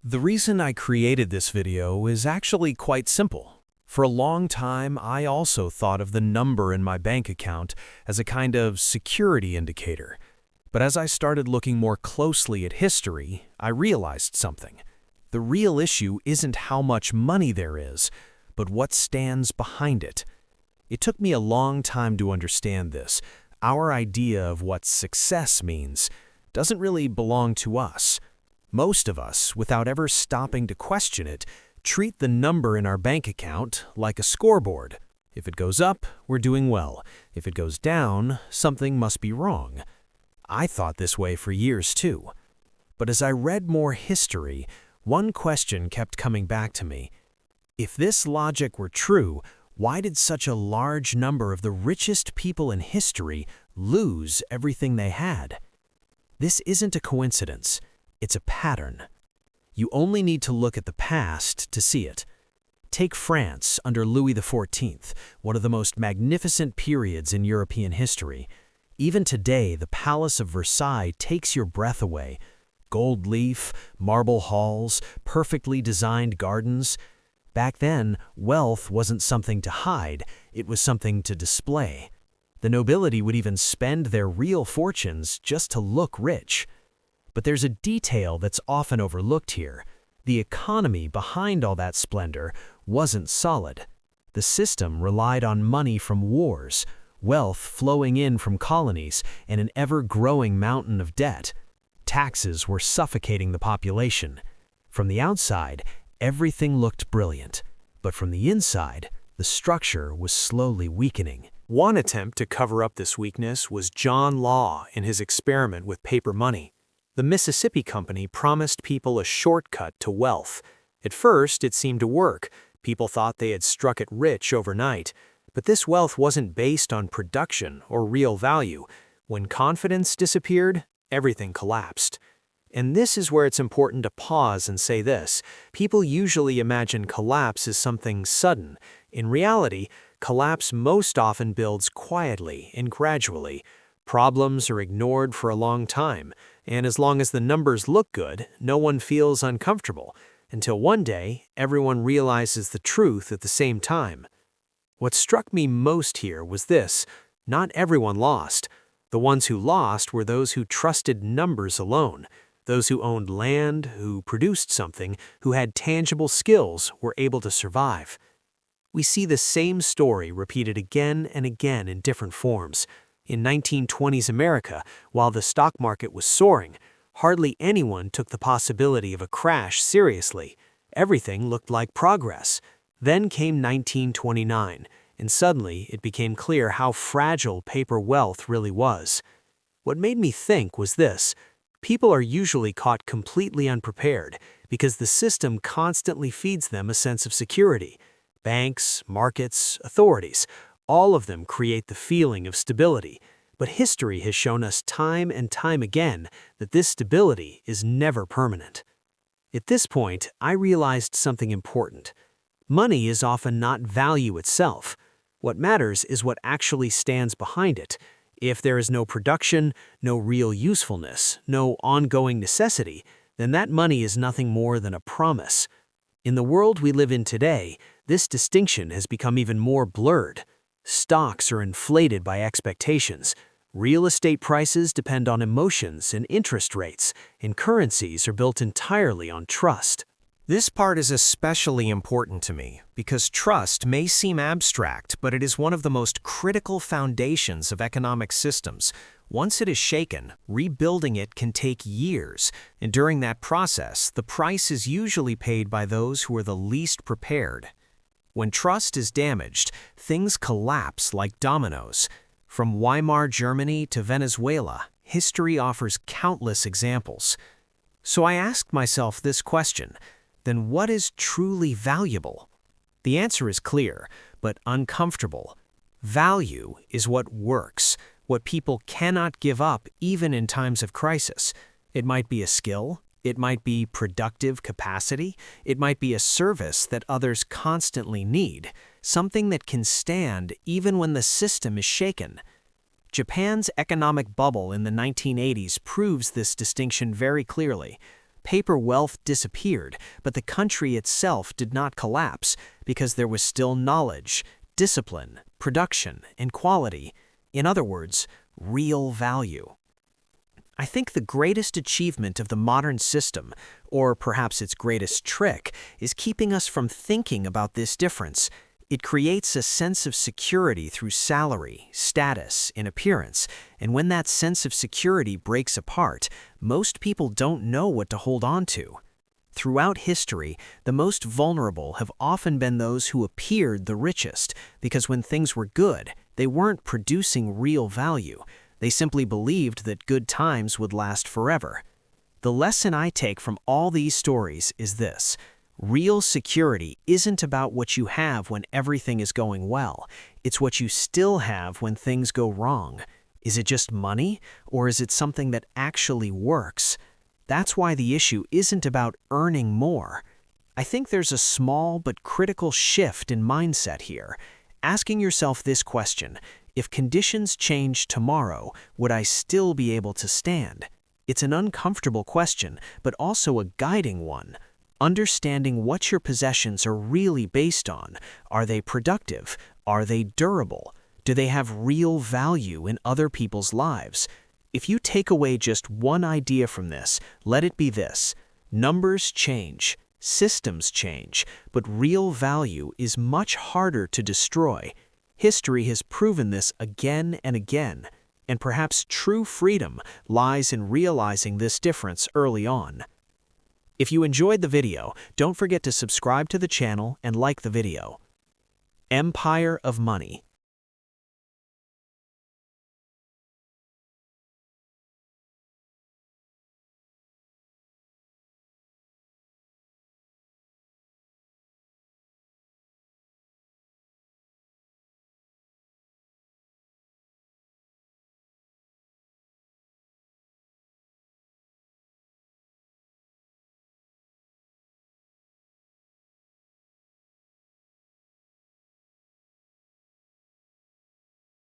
The reason I created this video is actually quite simple. For a long time, I also thought of the number in my bank account as a kind of security indicator. But as I started looking more closely at history, I realized something. The real issue isn't how much money there is, but what stands behind it. It took me a long time to understand this. Our idea of what success means doesn't really belong to us. Most of us, without ever stopping to question it, treat the number in our bank account like a scoreboard. If it goes up, we're doing well. If it goes down, something must be wrong. I thought this way for years too. But as I read more history, one question kept coming back to me. If this logic were true, why did such a large number of the richest people in history lose everything they had? This isn't a coincidence. It's a pattern. You only need to look at the past to see it. Take France under Louis XIV, one of the most magnificent periods in European history. Even today, the Palace of Versailles takes your breath away. Gold leaf, marble halls, perfectly designed gardens. Back then, wealth wasn't something to hide, it was something to display. The nobility would even spend their real fortunes just to look rich. But there's a detail that's often overlooked here. The economy behind all that splendor wasn't solid. The system relied on money from wars, wealth flowing in from colonies, and an ever-growing mountain of debt. Taxes were suffocating the population. From the outside, everything looked brilliant, but from the inside, the structure was slowly weakening. One attempt to cover up this weakness was John Law in his experiment with paper money. The Mississippi Company promised people a shortcut to wealth. At first, it seemed to work. People thought they had struck it rich overnight. But this wealth wasn't based on production or real value. When confidence disappeared, everything collapsed. And this is where it's important to pause and say this. People usually imagine collapse as something sudden. In reality, collapse most often builds quietly and gradually. Problems are ignored for a long time, and as long as the numbers look good, no one feels uncomfortable, until one day, everyone realizes the truth at the same time. What struck me most here was this: not everyone lost. The ones who lost were those who trusted numbers alone. Those who owned land, who produced something, who had tangible skills, were able to survive. We see the same story repeated again and again in different forms. In 1920s America, while the stock market was soaring, hardly anyone took the possibility of a crash seriously. Everything looked like progress. Then came 1929, and suddenly it became clear how fragile paper wealth really was. What made me think was this: people are usually caught completely unprepared because the system constantly feeds them a sense of security. Banks, markets, authorities, all of them create the feeling of stability, but history has shown us time and time again that this stability is never permanent. At this point, I realized something important. Money is often not value itself. What matters is what actually stands behind it. If there is no production, no real usefulness, no ongoing necessity, then that money is nothing more than a promise. In the world we live in today, this distinction has become even more blurred. Stocks are inflated by expectations. Real estate prices depend on emotions and interest rates, and currencies are built entirely on trust. This part is especially important to me because trust may seem abstract, but it is one of the most critical foundations of economic systems. Once it is shaken, rebuilding it can take years, and during that process, the price is usually paid by those who are the least prepared. When trust is damaged, things collapse like dominoes. From Weimar Germany to Venezuela, history offers countless examples. So I asked myself this question: then what is truly valuable? The answer is clear, but uncomfortable. Value is what works, what people cannot give up even in times of crisis. It might be a skill. It might be productive capacity. It might be a service that others constantly need, something that can stand even when the system is shaken. Japan's economic bubble in the 1980s proves this distinction very clearly. Paper wealth disappeared, but the country itself did not collapse because there was still knowledge, discipline, production, and quality. In other words, real value. I think the greatest achievement of the modern system, or perhaps its greatest trick, is keeping us from thinking about this difference. It creates a sense of security through salary, status, and appearance, and when that sense of security breaks apart, most people don't know what to hold on to. Throughout history, the most vulnerable have often been those who appeared the richest, because when things were good, they weren't producing real value. They simply believed that good times would last forever. The lesson I take from all these stories is this: real security isn't about what you have when everything is going well. It's what you still have when things go wrong. Is it just money, or is it something that actually works? That's why the issue isn't about earning more. I think there's a small but critical shift in mindset here. Asking yourself this question: if conditions change tomorrow, would I still be able to stand? It's an uncomfortable question, but also a guiding one. Understanding what your possessions are really based on. Are they productive? Are they durable? Do they have real value in other people's lives? If you take away just one idea from this, let it be this: numbers change, systems change, but real value is much harder to destroy. History has proven this again and again, and perhaps true freedom lies in realizing this difference early on. If you enjoyed the video, don't forget to subscribe to the channel and like the video. Empire of Money.